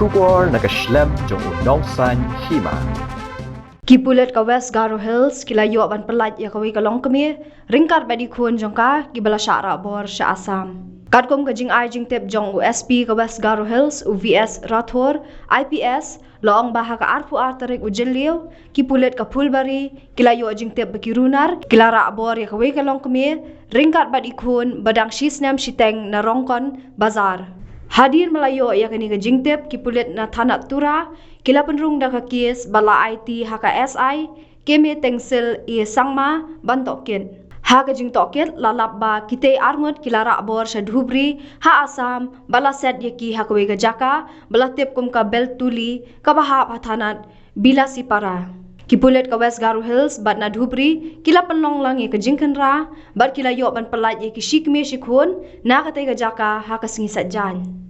Shubor nakaslem jong unongsan hima. Kipulet ka West Garo Hills kilayo ban pelat ya kawi kalong kami ringkat badi kun jongka kibala syara bor sya Assam. Kadkom ka jing ai jing tep jong USP ka West Garo Hills UVS Rathor IPS loong baha ka arpu artarik ujelliw kipulet ka Pulbari kilayo jing tep bakirunar kilara bor ya kawi kalong kami ringkat badi kun badang shisnam shiteng na rongkon bazar. Hadir Melayu ya kini ke jingtep kipulit na Tanat Tura kila penrung da ka kies bala IT HKSI keme tengsil i sangma bantokin ha ka jingtoket lalap ba kite arngot kila rakbor sa Dhubri ha Assam bala set yaki ha kawe jaka bala tip kum ka bel tuli ka baha pathanat bila sipara kipulet ka West Garo Hills bat na Dhubri kila penlong lang ke jingkan ra bat kila yo ban pelat ye ki shikme shikhun na ka te jaka ha ka singi satjan.